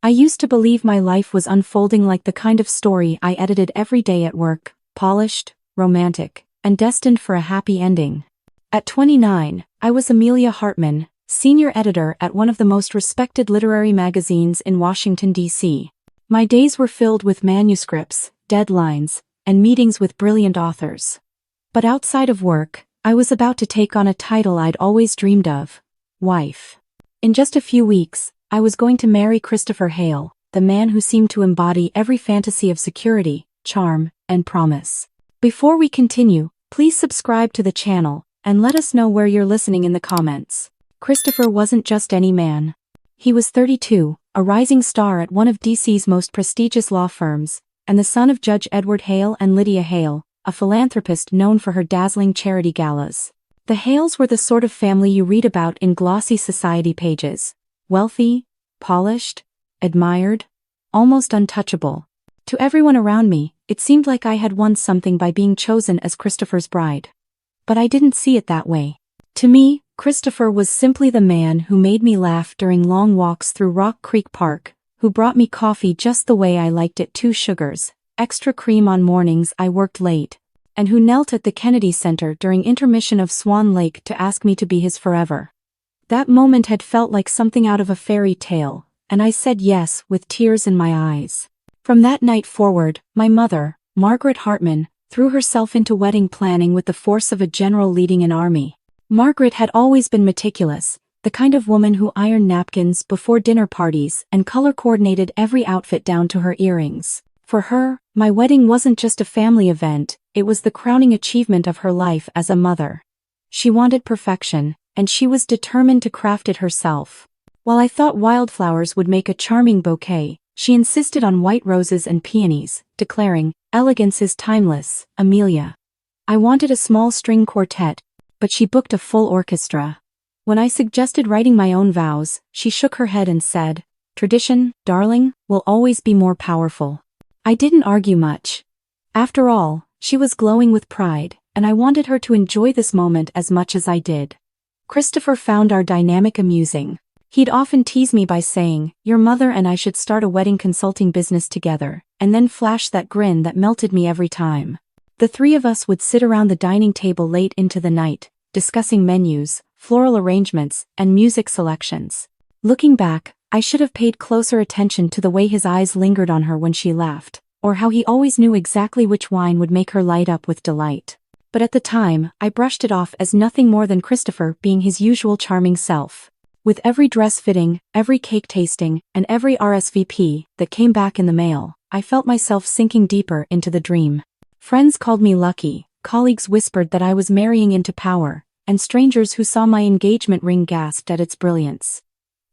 I used to believe my life was unfolding like the kind of story I edited every day at work, polished, romantic, and destined for a happy ending. At 29, I was Amelia Hartman, senior editor at one of the most respected literary magazines in Washington, D.C. My days were filled with manuscripts, deadlines, and meetings with brilliant authors. But outside of work, I was about to take on a title I'd always dreamed of: wife. In just a few weeks, I was going to marry Christopher Hale, the man who seemed to embody every fantasy of security, charm, and promise. Before we continue, please subscribe to the channel, and let us know where you're listening in the comments. Christopher wasn't just any man. He was 32, a rising star at one of DC's most prestigious law firms, and the son of Judge Edward Hale and Lydia Hale, a philanthropist known for her dazzling charity galas. The Hales were the sort of family you read about in glossy society pages. Wealthy, polished, admired, almost untouchable. To everyone around me, it seemed like I had won something by being chosen as Christopher's bride. But I didn't see it that way. To me, Christopher was simply the man who made me laugh during long walks through Rock Creek Park, who brought me coffee just the way I liked it, 2 sugars, extra cream on mornings I worked late, and who knelt at the Kennedy Center during intermission of Swan Lake to ask me to be his forever. That moment had felt like something out of a fairy tale, and I said yes with tears in my eyes. From that night forward, my mother, Margaret Hartman, threw herself into wedding planning with the force of a general leading an army. Margaret had always been meticulous, the kind of woman who ironed napkins before dinner parties and color-coordinated every outfit down to her earrings. For her, my wedding wasn't just a family event, it was the crowning achievement of her life as a mother. She wanted perfection, and she was determined to craft it herself. While I thought wildflowers would make a charming bouquet, she insisted on white roses and peonies, declaring, "Elegance is timeless, Amelia." I wanted a small string quartet, but she booked a full orchestra. When I suggested writing my own vows, she shook her head and said, "Tradition, darling, will always be more powerful." I didn't argue much. After all, she was glowing with pride, and I wanted her to enjoy this moment as much as I did. Christopher found our dynamic amusing. He'd often tease me by saying, "Your mother and I should start a wedding consulting business together," and then flash that grin that melted me every time. The 3 of us would sit around the dining table late into the night, discussing menus, floral arrangements, and music selections. Looking back, I should have paid closer attention to the way his eyes lingered on her when she laughed, or how he always knew exactly which wine would make her light up with delight. But at the time, I brushed it off as nothing more than Christopher being his usual charming self. With every dress fitting, every cake tasting, and every RSVP that came back in the mail, I felt myself sinking deeper into the dream. Friends called me lucky, colleagues whispered that I was marrying into power, and strangers who saw my engagement ring gasped at its brilliance.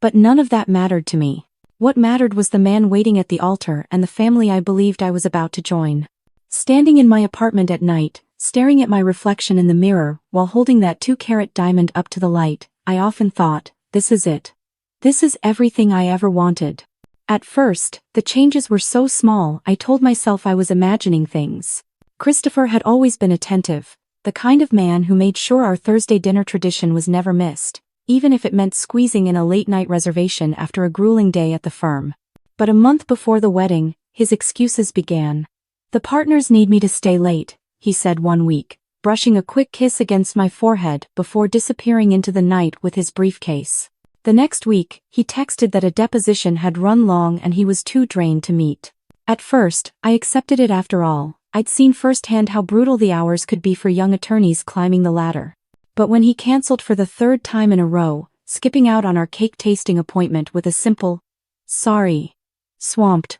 But none of that mattered to me. What mattered was the man waiting at the altar and the family I believed I was about to join. Standing in my apartment at night, staring at my reflection in the mirror while holding that 2-carat diamond up to the light, I often thought, this is it. This is everything I ever wanted. At first, the changes were so small I told myself I was imagining things. Christopher had always been attentive, the kind of man who made sure our Thursday dinner tradition was never missed, even if it meant squeezing in a late-night reservation after a grueling day at the firm. But a month before the wedding, his excuses began. "The partners need me to stay late," he said one week, brushing a quick kiss against my forehead before disappearing into the night with his briefcase. The next week, he texted that a deposition had run long and he was too drained to meet. At first, I accepted it. After all, I'd seen firsthand how brutal the hours could be for young attorneys climbing the ladder. But when he canceled for the 3rd time in a row, skipping out on our cake tasting appointment with a simple, "Sorry," swamped.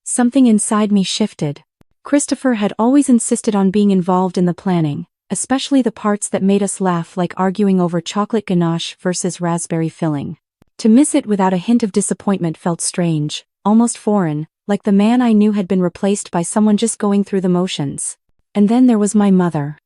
Something inside me shifted. Christopher had always insisted on being involved in the planning, especially the parts that made us laugh, like arguing over chocolate ganache versus raspberry filling. To miss it without a hint of disappointment felt strange, almost foreign, like the man I knew had been replaced by someone just going through the motions. And then there was my mother.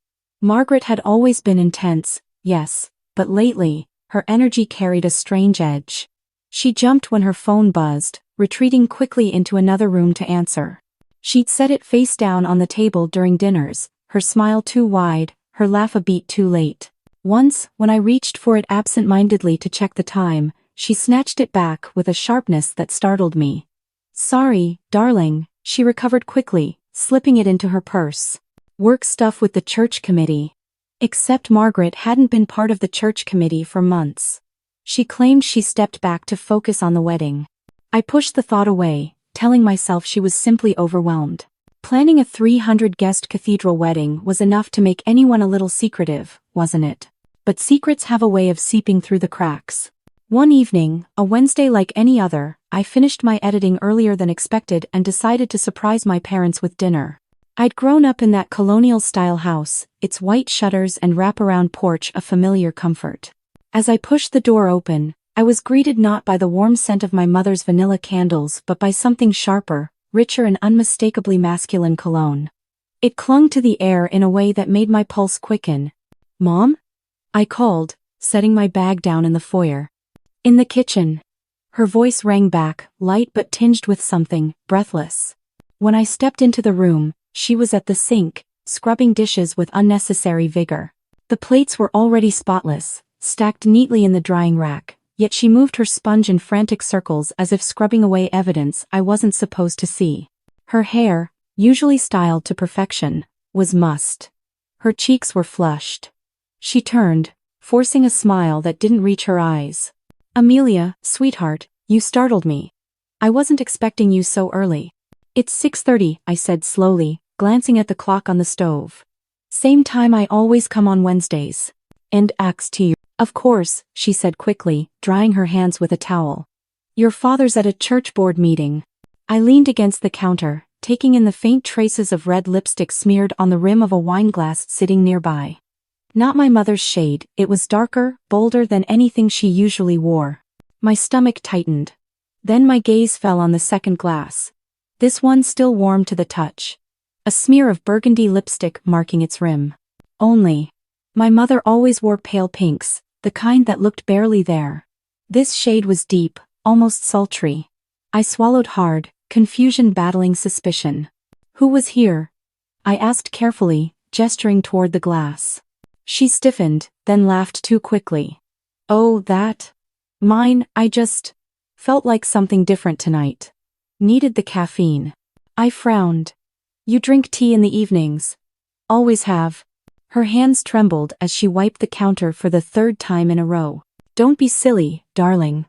Margaret had always been intense, yes, but lately, her energy carried a strange edge. She jumped when her phone buzzed, retreating quickly into another room to answer. She'd set it face down on the table during dinners, her smile too wide, her laugh a beat too late. Once, when I reached for it absent-mindedly to check the time, she snatched it back with a sharpness that startled me. Sorry, darling, she recovered quickly, slipping it into her purse. Work stuff with the church committee. Except Margaret hadn't been part of the church committee for months. She claimed she stepped back to focus on the wedding. I pushed the thought away, telling myself she was simply overwhelmed. Planning a 300-guest cathedral wedding was enough to make anyone a little secretive, wasn't it? But secrets have a way of seeping through the cracks. One evening, a Wednesday like any other, I finished my editing earlier than expected and decided to surprise my parents with dinner. I'd grown up in that colonial-style house, its white shutters and wraparound porch a familiar comfort. As I pushed the door open, I was greeted not by the warm scent of my mother's vanilla candles but by something sharper, richer and unmistakably masculine cologne. It clung to the air in a way that made my pulse quicken. "Mom?" I called, setting my bag down in the foyer. "In the kitchen." Her voice rang back, light but tinged with something, breathless. When I stepped into the room, she was at the sink, scrubbing dishes with unnecessary vigor. The plates were already spotless, stacked neatly in the drying rack, yet she moved her sponge in frantic circles as if scrubbing away evidence I wasn't supposed to see. Her hair, usually styled to perfection, was mussed. Her cheeks were flushed. She turned, forcing a smile that didn't reach her eyes. "Amelia, sweetheart, you startled me. I wasn't expecting you so early." "It's 6:30, I said slowly, glancing at the clock on the stove. "Same time I always come on Wednesdays." "And axe to you." "Of course," she said quickly, drying her hands with a towel. "Your father's at a church board meeting." I leaned against the counter, taking in the faint traces of red lipstick smeared on the rim of a wineglass sitting nearby. Not my mother's shade, it was darker, bolder than anything she usually wore. My stomach tightened. Then my gaze fell on the second glass. This one still warm to the touch. A smear of burgundy lipstick marking its rim. Only. My mother always wore pale pinks, the kind that looked barely there. This shade was deep, almost sultry. I swallowed hard, confusion battling suspicion. "Who was here?" I asked carefully, gesturing toward the glass. She stiffened, then laughed too quickly. "Oh, that? Mine, I just felt like something different tonight. Needed the caffeine." I frowned. "You drink tea in the evenings." "Always have." Her hands trembled as she wiped the counter for the third time in a row. "Don't be silly, darling.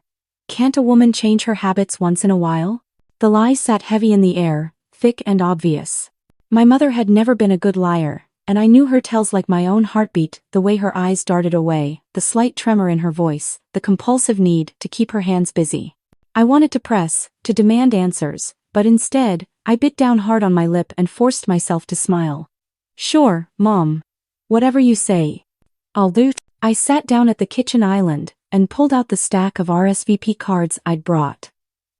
Can't a woman change her habits once in a while?" The lie sat heavy in the air, thick and obvious. My mother had never been a good liar, and I knew her tells like my own heartbeat, the way her eyes darted away, the slight tremor in her voice, the compulsive need to keep her hands busy. I wanted to press, to demand answers, but instead, I bit down hard on my lip and forced myself to smile. "Sure, Mom. Whatever you say. I'll do." I sat down at the kitchen island and pulled out the stack of RSVP cards I'd brought.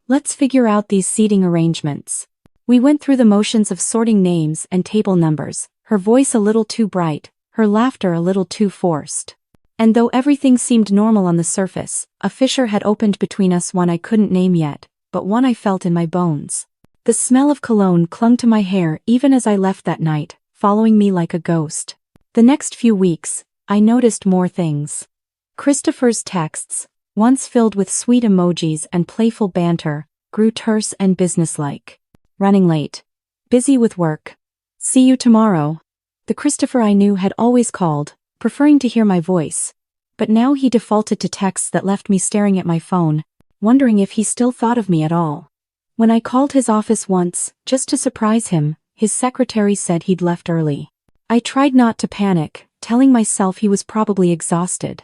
"Let's figure out these seating arrangements." We went through the motions of sorting names and table numbers, her voice a little too bright, her laughter a little too forced. And though everything seemed normal on the surface, a fissure had opened between us, one I couldn't name yet, but one I felt in my bones. The smell of cologne clung to my hair even as I left that night, following me like a ghost. The next few weeks, I noticed more things. Christopher's texts, once filled with sweet emojis and playful banter, grew terse and businesslike. "Running late. Busy with work. See you tomorrow." The Christopher I knew had always called, preferring to hear my voice. But now he defaulted to texts that left me staring at my phone, wondering if he still thought of me at all. When I called his office once, just to surprise him, his secretary said he'd left early. I tried not to panic, telling myself he was probably exhausted.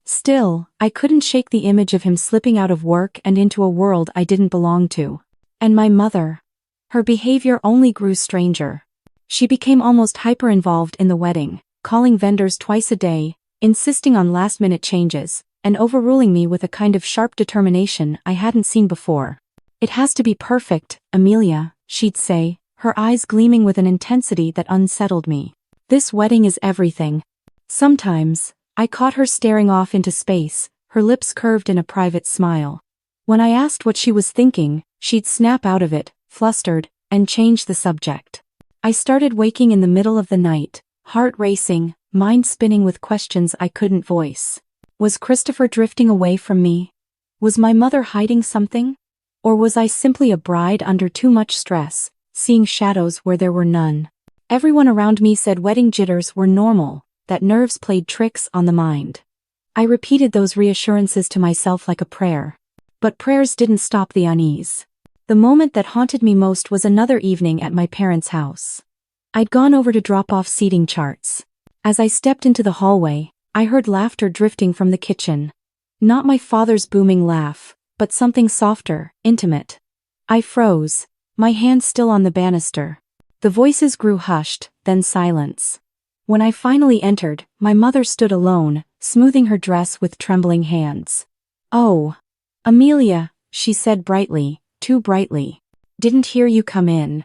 Still, I couldn't shake the image of him slipping out of work and into a world I didn't belong to. And my mother. Her behavior only grew stranger. She became almost hyper-involved in the wedding, calling vendors twice a day, insisting on last-minute changes, and overruling me with a kind of sharp determination I hadn't seen before. "It has to be perfect, Amelia," she'd say, her eyes gleaming with an intensity that unsettled me. "This wedding is everything." Sometimes, I caught her staring off into space, her lips curved in a private smile. When I asked what she was thinking, she'd snap out of it, flustered, and change the subject. I started waking in the middle of the night, heart racing, mind spinning with questions I couldn't voice. Was Christopher drifting away from me? Was my mother hiding something? Or was I simply a bride under too much stress, seeing shadows where there were none? Everyone around me said wedding jitters were normal, that nerves played tricks on the mind. I repeated those reassurances to myself like a prayer. But prayers didn't stop the unease. The moment that haunted me most was another evening at my parents' house. I'd gone over to drop off seating charts. As I stepped into the hallway, I heard laughter drifting from the kitchen. Not my father's booming laugh, but something softer, intimate. I froze, my hand still on the banister. The voices grew hushed, then silence. When I finally entered, my mother stood alone, smoothing her dress with trembling hands. "Oh, Amelia," she said brightly, too brightly. "Didn't hear you come in."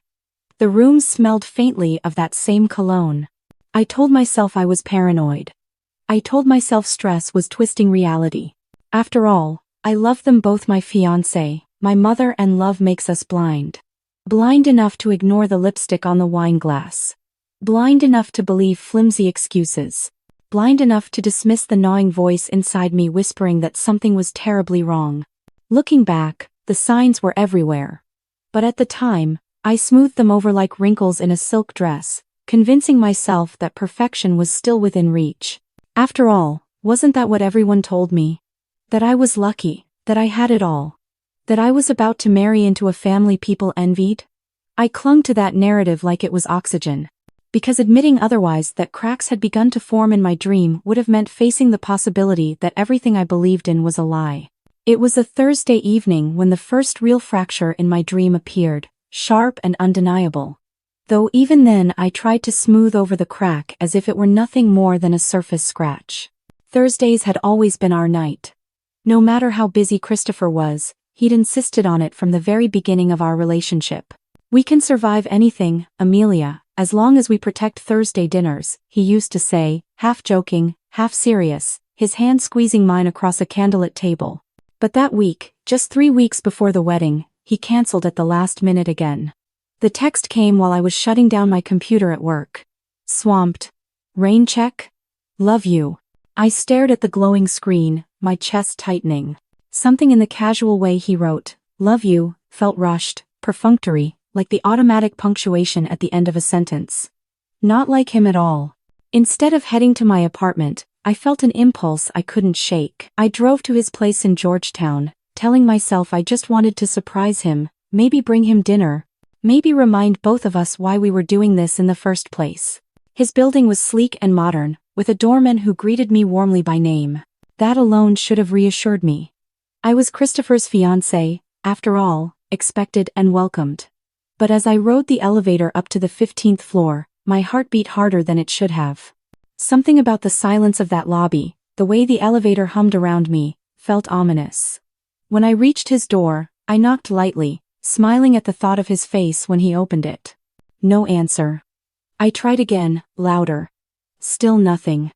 The room smelled faintly of that same cologne. I told myself I was paranoid. I told myself stress was twisting reality. After all, I loved them both, my fiancé, my mother, and love makes us blind. Blind enough to ignore the lipstick on the wine glass. Blind enough to believe flimsy excuses. Blind enough to dismiss the gnawing voice inside me whispering that something was terribly wrong. Looking back, the signs were everywhere. But at the time, I smoothed them over like wrinkles in a silk dress, convincing myself that perfection was still within reach. After all, wasn't that what everyone told me? That I was lucky, that I had it all. That I was about to marry into a family people envied? I clung to that narrative like it was oxygen. Because admitting otherwise, that cracks had begun to form in my dream, would have meant facing the possibility that everything I believed in was a lie. It was a Thursday evening when the first real fracture in my dream appeared, sharp and undeniable. Though even then I tried to smooth over the crack as if it were nothing more than a surface scratch. Thursdays had always been our night. No matter how busy Christopher was, he'd insisted on it from the very beginning of our relationship. "We can survive anything, Amelia, as long as we protect Thursday dinners," he used to say, half joking, half serious, his hand squeezing mine across a candlelit table. But that week, just 3 weeks before the wedding, he canceled at the last minute again. The text came while I was shutting down my computer at work. "Swamped. Rain check? Love you." I stared at the glowing screen, my chest tightening. Something in the casual way he wrote, "Love you," felt rushed, perfunctory, like the automatic punctuation at the end of a sentence. Not like him at all. Instead of heading to my apartment, I felt an impulse I couldn't shake. I drove to his place in Georgetown, telling myself I just wanted to surprise him, maybe bring him dinner, maybe remind both of us why we were doing this in the first place. His building was sleek and modern, with a doorman who greeted me warmly by name. That alone should have reassured me. I was Christopher's fiancé, after all, expected and welcomed. But as I rode the elevator up to the 15th floor, my heart beat harder than it should have. Something about the silence of that lobby, the way the elevator hummed around me, felt ominous. When I reached his door, I knocked lightly, smiling at the thought of his face when he opened it. No answer. I tried again, louder. Still nothing.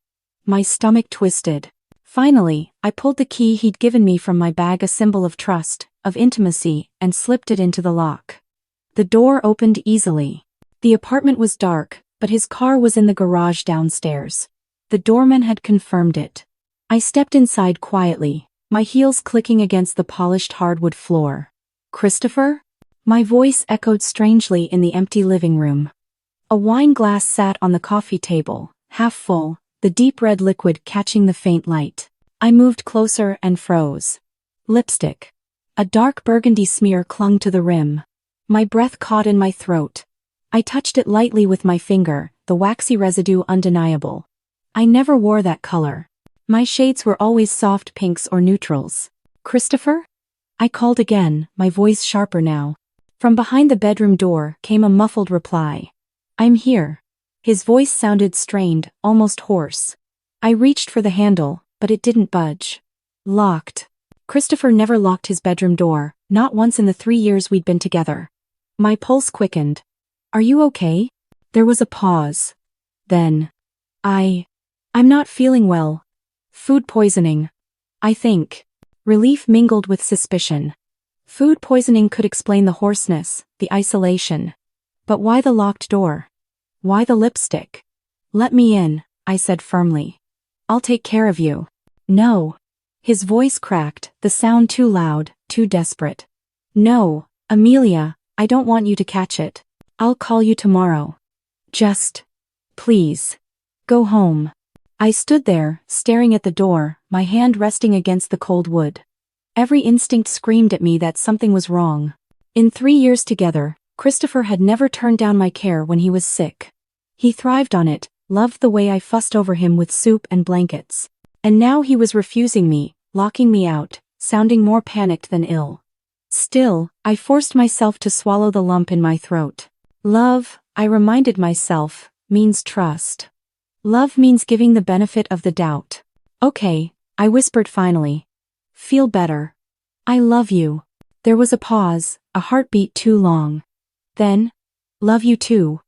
My stomach twisted. Finally, I pulled the key he'd given me from my bag, a symbol of trust, of intimacy, and slipped it into the lock. The door opened easily. The apartment was dark, but his car was in the garage downstairs. The doorman had confirmed it. I stepped inside quietly, my heels clicking against the polished hardwood floor. "Christopher?" My voice echoed strangely in the empty living room. A wine glass sat on the coffee table, half full, the deep red liquid catching the faint light. I moved closer and froze. Lipstick. A dark burgundy smear clung to the rim. My breath caught in my throat. I touched it lightly with my finger, the waxy residue undeniable. I never wore that color. My shades were always soft pinks or neutrals. "Christopher?" I called again, my voice sharper now. From behind the bedroom door came a muffled reply. "I'm here." His voice sounded strained, almost hoarse. I reached for the handle, but it didn't budge. Locked. Christopher never locked his bedroom door, not once in the 3 years we'd been together. My pulse quickened. "Are you okay?" There was a pause. Then, I'm not feeling well. Food poisoning. I think." Relief mingled with suspicion. Food poisoning could explain the hoarseness, the isolation. But why the locked door? Why the lipstick? "Let me in," I said firmly. "I'll take care of you." "No." His voice cracked, the sound too loud, too desperate. No, Amelia, I don't want you to catch it. I'll call you tomorrow. Just, please, go home. I stood there, staring at the door, my hand resting against the cold wood. Every instinct screamed at me that something was wrong. In 3 years together, Christopher had never turned down my care when he was sick. He thrived on it, loved the way I fussed over him with soup and blankets. And now he was refusing me, locking me out, sounding more panicked than ill. Still, I forced myself to swallow the lump in my throat. Love, I reminded myself, means trust. Love means giving the benefit of the doubt. Okay, I whispered finally. Feel better. I love you. There was a pause, a heartbeat too long. Then, love you too.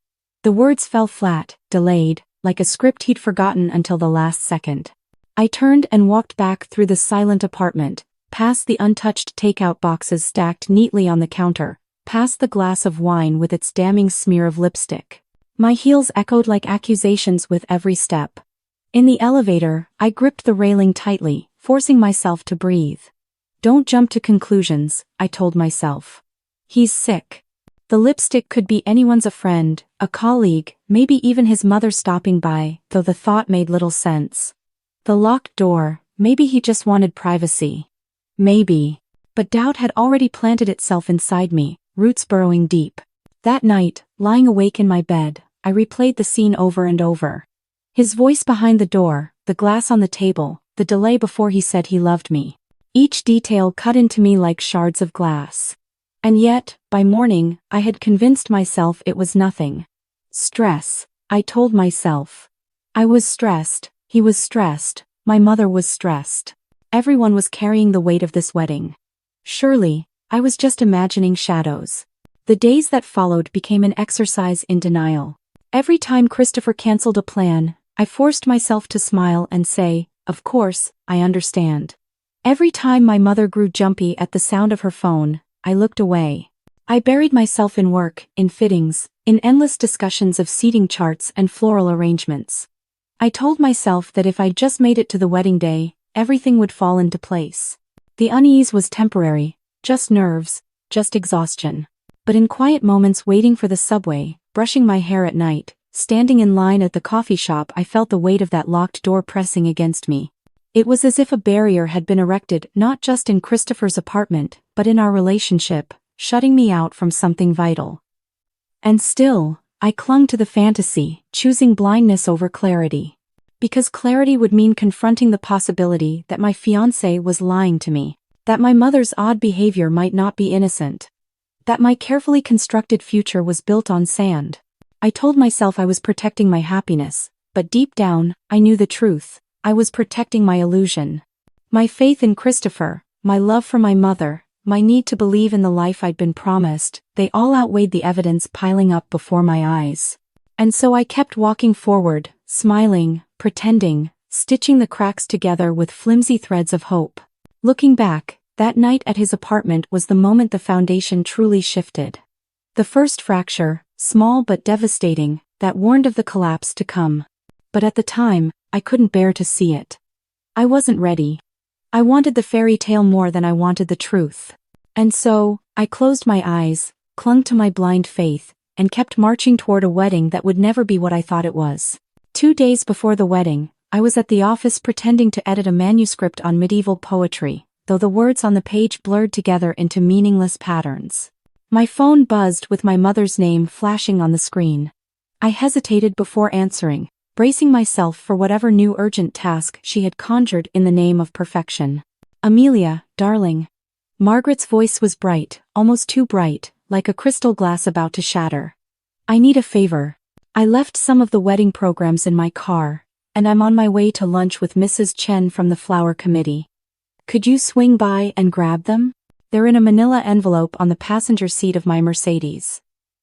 The words fell flat, delayed, like a script he'd forgotten until the last second. I turned and walked back through the silent apartment, past the untouched takeout boxes stacked neatly on the counter, past the glass of wine with its damning smear of lipstick. My heels echoed like accusations with every step. In the elevator, I gripped the railing tightly, forcing myself to breathe. Don't jump to conclusions, I told myself. He's sick. The lipstick could be anyone's, a friend, a colleague, maybe even his mother stopping by, though the thought made little sense. The locked door, maybe he just wanted privacy. Maybe. But doubt had already planted itself inside me, roots burrowing deep. That night, lying awake in my bed, I replayed the scene over and over. His voice behind the door, the glass on the table, the delay before he said he loved me. Each detail cut into me like shards of glass. And yet, by morning, I had convinced myself it was nothing. Stress, I told myself. I was stressed, he was stressed, my mother was stressed. Everyone was carrying the weight of this wedding. Surely, I was just imagining shadows. The days that followed became an exercise in denial. Every time Christopher canceled a plan, I forced myself to smile and say, of course, I understand. Every time my mother grew jumpy at the sound of her phone, I looked away. I buried myself in work, in fittings, in endless discussions of seating charts and floral arrangements. I told myself that if I just made it to the wedding day, everything would fall into place. The unease was temporary, just nerves, just exhaustion. But in quiet moments waiting for the subway, brushing my hair at night, standing in line at the coffee shop, I felt the weight of that locked door pressing against me. It was as if a barrier had been erected not just in Christopher's apartment, but in our relationship, shutting me out from something vital. And still, I clung to the fantasy, choosing blindness over clarity. Because clarity would mean confronting the possibility that my fiancé was lying to me, that my mother's odd behavior might not be innocent, that my carefully constructed future was built on sand. I told myself I was protecting my happiness, but deep down, I knew the truth. I was protecting my illusion. My faith in Christopher, my love for my mother, my need to believe in the life I'd been promised, they all outweighed the evidence piling up before my eyes. And so I kept walking forward, smiling, pretending, stitching the cracks together with flimsy threads of hope. Looking back, that night at his apartment was the moment the foundation truly shifted. The first fracture, small but devastating, that warned of the collapse to come. But at the time, I couldn't bear to see it. I wasn't ready. I wanted the fairy tale more than I wanted the truth. And so, I closed my eyes, clung to my blind faith, and kept marching toward a wedding that would never be what I thought it was. 2 days before the wedding, I was at the office pretending to edit a manuscript on medieval poetry, though the words on the page blurred together into meaningless patterns. My phone buzzed with my mother's name flashing on the screen. I hesitated before answering, bracing myself for whatever new urgent task she had conjured in the name of perfection. Amelia, darling. Margaret's voice was bright, almost too bright, like a crystal glass about to shatter. I need a favor. I left some of the wedding programs in my car, and I'm on my way to lunch with Mrs. Chen from the flower committee. Could you swing by and grab them? They're in a manila envelope on the passenger seat of my Mercedes.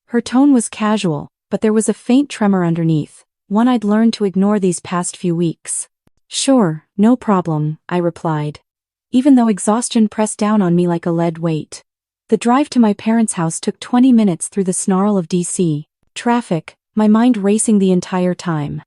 Her tone was casual, but there was a faint tremor underneath, one I'd learned to ignore these past few weeks. Sure, no problem, I replied, even though exhaustion pressed down on me like a lead weight. The drive to my parents' house took 20 minutes through the snarl of DC traffic, my mind racing the entire time.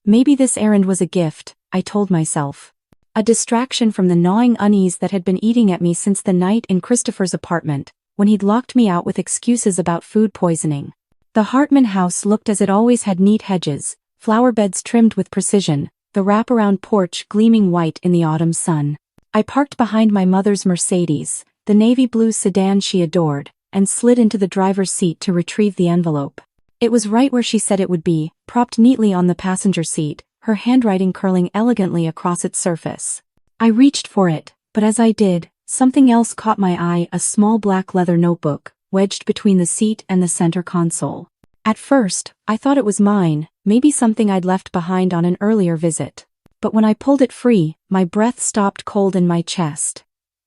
Maybe this errand was a gift, I told myself. A distraction from the gnawing unease that had been eating at me since the night in Christopher's apartment, when he'd locked me out with excuses about food poisoning. The Hartman house looked as it always had: neat hedges, flower beds trimmed with precision, the wraparound porch gleaming white in the autumn sun. I parked behind my mother's Mercedes, the navy blue sedan she adored, and slid into the driver's seat to retrieve the envelope. It was right where she said it would be, propped neatly on the passenger seat, her handwriting curling elegantly across its surface. I reached for it, but as I did, something else caught my eye: a small black leather notebook, wedged between the seat and the center console. At first, I thought it was mine, maybe something I'd left behind on an earlier visit. But when I pulled it free, my breath stopped cold in my chest.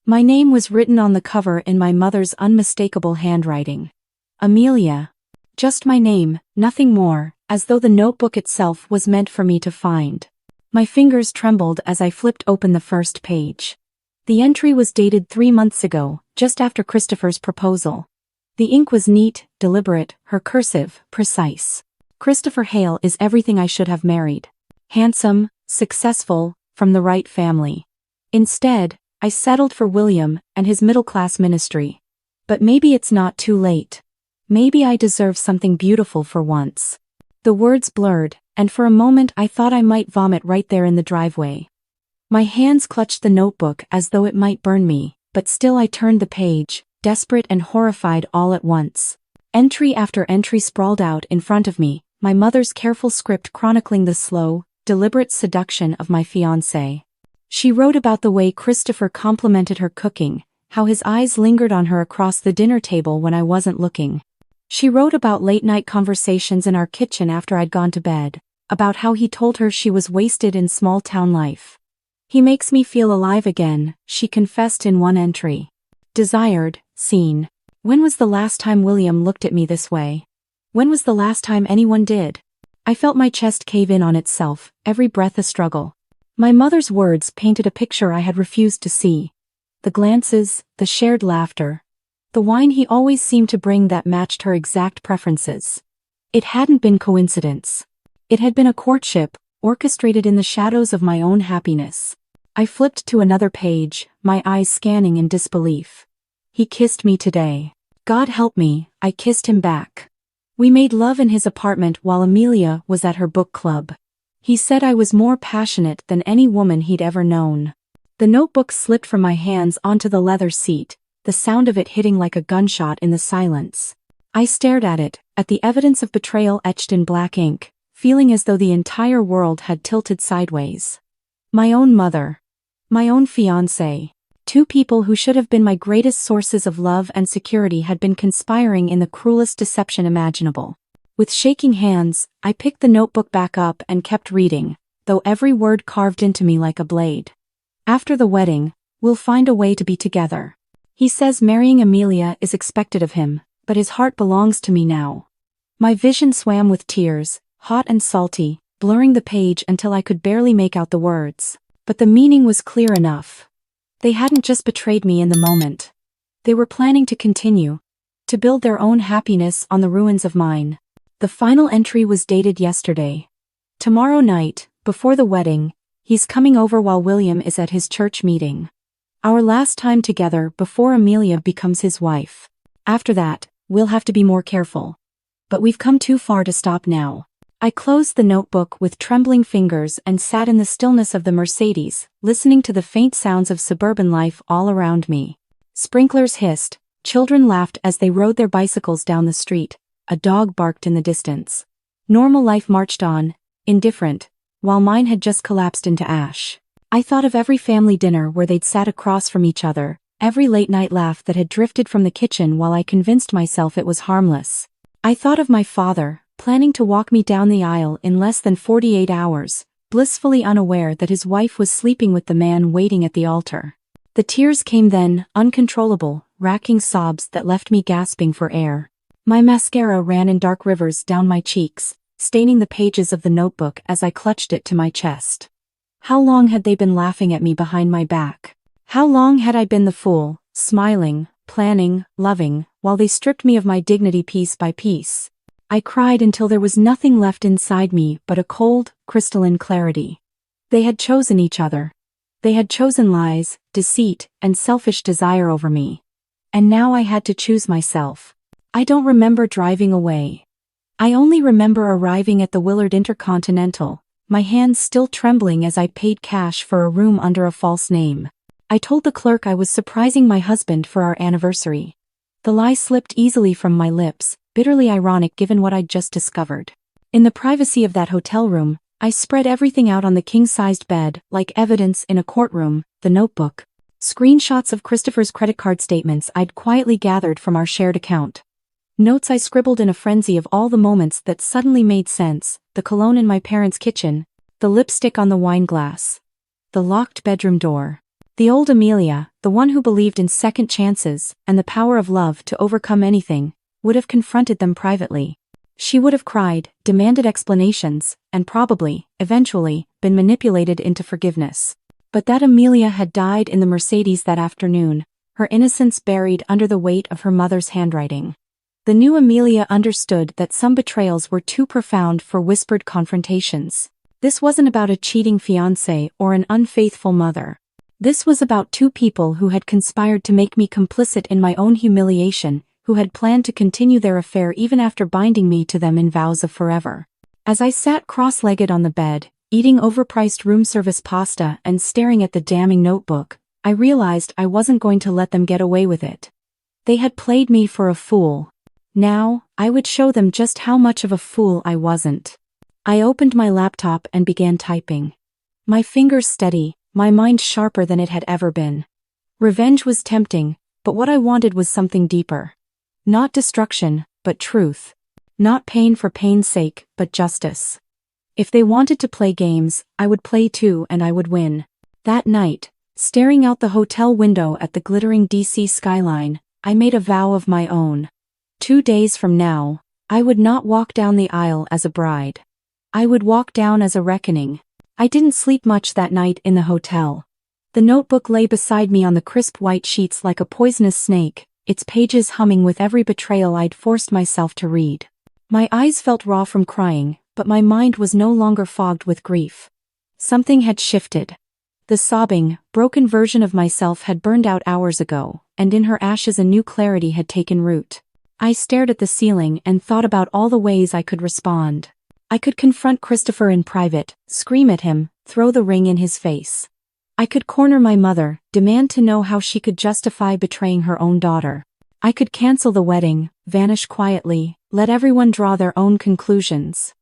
My name was written on the cover in my mother's unmistakable handwriting. Amelia. Just my name, nothing more, as though the notebook itself was meant for me to find. My fingers trembled as I flipped open the first page. The entry was dated 3 months ago, just after Christopher's proposal. The ink was neat, deliberate, her cursive, precise. Christopher Hale is everything I should have married. Handsome, successful, from the right family. Instead, I settled for William and his middle-class ministry. But maybe it's not too late. Maybe I deserve something beautiful for once. The words blurred, and for a moment I thought I might vomit right there in the driveway. My hands clutched the notebook as though it might burn me, but still I turned the page, desperate and horrified all at once. Entry after entry sprawled out in front of me, my mother's careful script chronicling the slow, deliberate seduction of my fiancé. She wrote about the way Christopher complimented her cooking, how his eyes lingered on her across the dinner table when I wasn't looking. She wrote about late-night conversations in our kitchen after I'd gone to bed, about how he told her she was wasted in small-town life. "He makes me feel alive again," she confessed in one entry. Desired, seen. When was the last time William looked at me this way? When was the last time anyone did? I felt my chest cave in on itself, every breath a struggle. My mother's words painted a picture I had refused to see. The glances, the shared laughter. The wine he always seemed to bring that matched her exact preferences. It hadn't been coincidence. It had been a courtship, orchestrated in the shadows of my own happiness. I flipped to another page, my eyes scanning in disbelief. He kissed me today. God help me, I kissed him back. We made love in his apartment while Amelia was at her book club. He said I was more passionate than any woman he'd ever known. The notebook slipped from my hands onto the leather seat, the sound of it hitting like a gunshot in the silence. I stared at it, at the evidence of betrayal etched in black ink, feeling as though the entire world had tilted sideways. My own mother. My own fiancé. Two people who should have been my greatest sources of love and security had been conspiring in the cruelest deception imaginable. With shaking hands, I picked the notebook back up and kept reading, though every word carved into me like a blade. After the wedding, we'll find a way to be together. He says marrying Amelia is expected of him, but his heart belongs to me now. My vision swam with tears, hot and salty, blurring the page until I could barely make out the words. But the meaning was clear enough. They hadn't just betrayed me in the moment. They were planning to continue, to build their own happiness on the ruins of mine. The final entry was dated yesterday. Tomorrow night, before the wedding, he's coming over while William is at his church meeting. Our last time together before Amelia becomes his wife. After that, we'll have to be more careful. But we've come too far to stop now. I closed the notebook with trembling fingers and sat in the stillness of the Mercedes, listening to the faint sounds of suburban life all around me. Sprinklers hissed, children laughed as they rode their bicycles down the street, a dog barked in the distance. Normal life marched on, indifferent, while mine had just collapsed into ash. I thought of every family dinner where they'd sat across from each other, every late-night laugh that had drifted from the kitchen while I convinced myself it was harmless. I thought of my father, planning to walk me down the aisle in less than 48 hours, blissfully unaware that his wife was sleeping with the man waiting at the altar. The tears came then, uncontrollable, racking sobs that left me gasping for air. My mascara ran in dark rivers down my cheeks, staining the pages of the notebook as I clutched it to my chest. How long had they been laughing at me behind my back? How long had I been the fool, smiling, planning, loving, while they stripped me of my dignity piece by piece? I cried until there was nothing left inside me but a cold, crystalline clarity. They had chosen each other. They had chosen lies, deceit, and selfish desire over me. And now I had to choose myself. I don't remember driving away. I only remember arriving at the Willard Intercontinental, my hands still trembling as I paid cash for a room under a false name. I told the clerk I was surprising my husband for our anniversary. The lie slipped easily from my lips, bitterly ironic given what I'd just discovered. In the privacy of that hotel room, I spread everything out on the king-sized bed, like evidence in a courtroom: the notebook, screenshots of Christopher's credit card statements I'd quietly gathered from our shared account, notes I scribbled in a frenzy of all the moments that suddenly made sense: the cologne in my parents' kitchen, the lipstick on the wine glass, the locked bedroom door. The old Amelia, the one who believed in second chances and the power of love to overcome anything, would have confronted them privately. She would have cried, demanded explanations, and probably, eventually, been manipulated into forgiveness. But that Amelia had died in the Mercedes that afternoon, her innocence buried under the weight of her mother's handwriting. The new Amelia understood that some betrayals were too profound for whispered confrontations. This wasn't about a cheating fiancé or an unfaithful mother. This was about two people who had conspired to make me complicit in my own humiliation, who had planned to continue their affair even after binding me to them in vows of forever. As I sat cross-legged on the bed, eating overpriced room service pasta and staring at the damning notebook, I realized I wasn't going to let them get away with it. They had played me for a fool. Now, I would show them just how much of a fool I wasn't. I opened my laptop and began typing. My fingers steady, my mind sharper than it had ever been. Revenge was tempting, but what I wanted was something deeper. Not destruction, but truth. Not pain for pain's sake, but justice. If they wanted to play games, I would play too, and I would win. That night, staring out the hotel window at the glittering DC skyline, I made a vow of my own. 2 days from now, I would not walk down the aisle as a bride. I would walk down as a reckoning. I didn't sleep much that night in the hotel. The notebook lay beside me on the crisp white sheets like a poisonous snake, its pages humming with every betrayal I'd forced myself to read. My eyes felt raw from crying, but my mind was no longer fogged with grief. Something had shifted. The sobbing, broken version of myself had burned out hours ago, and in her ashes a new clarity had taken root. I stared at the ceiling and thought about all the ways I could respond. I could confront Christopher in private, scream at him, throw the ring in his face. I could corner my mother, demand to know how she could justify betraying her own daughter. I could cancel the wedding, vanish quietly, let everyone draw their own conclusions.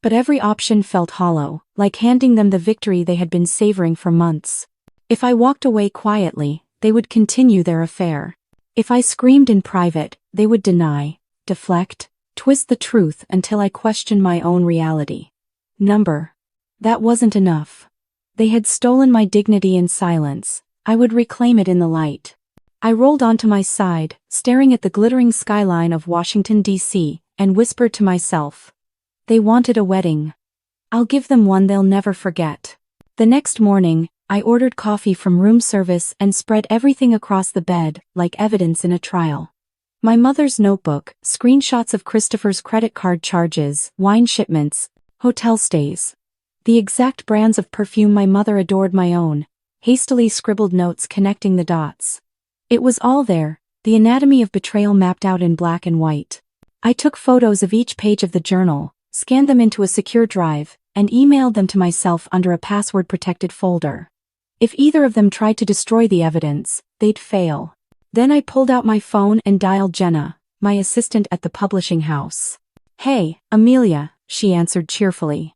But every option felt hollow, like handing them the victory they had been savoring for months. If I walked away quietly, they would continue their affair. If I screamed in private, they would deny, deflect, twist the truth until I questioned my own reality. That wasn't enough. They had stolen my dignity in silence. I would reclaim it in the light. I rolled onto my side, staring at the glittering skyline of Washington, D.C., and whispered to myself, "They wanted a wedding. I'll give them one they'll never forget." The next morning, I ordered coffee from room service and spread everything across the bed, like evidence in a trial. My mother's notebook, screenshots of Christopher's credit card charges, wine shipments, hotel stays. The exact brands of perfume my mother adored, my own, hastily scribbled notes connecting the dots. It was all there, the anatomy of betrayal mapped out in black and white. I took photos of each page of the journal, scanned them into a secure drive, and emailed them to myself under a password-protected folder. If either of them tried to destroy the evidence, they'd fail. Then I pulled out my phone and dialed Jenna, my assistant at the publishing house. "Hey, Amelia," she answered cheerfully.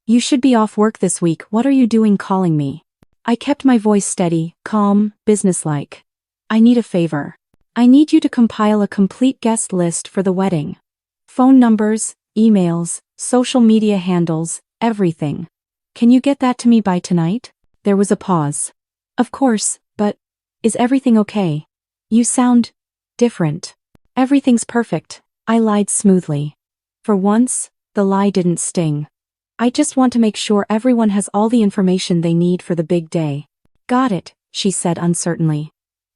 "You should be off work this week. What are you doing calling me?" I kept my voice steady, calm, businesslike. "I need a favor. I need you to compile a complete guest list for the wedding. Phone numbers, emails, social media handles, everything. Can you get that to me by tonight?" There was a pause. "Of course, but is everything okay? You sound different." "Everything's perfect," I lied smoothly. For once, the lie didn't sting. "I just want to make sure everyone has all the information they need for the big day." "Got it," she said uncertainly.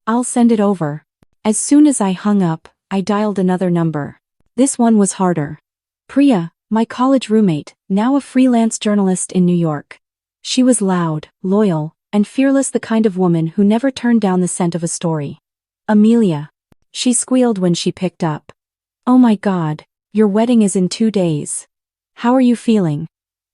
"I'll send it over." As soon as I hung up, I dialed another number. This one was harder. Priya, my college roommate, now a freelance journalist in New York. She was loud, loyal, and fearless, the kind of woman who never turned down the scent of a story. Amelia. She squealed when she picked up. Oh my God, your wedding is in 2 days. How are you feeling?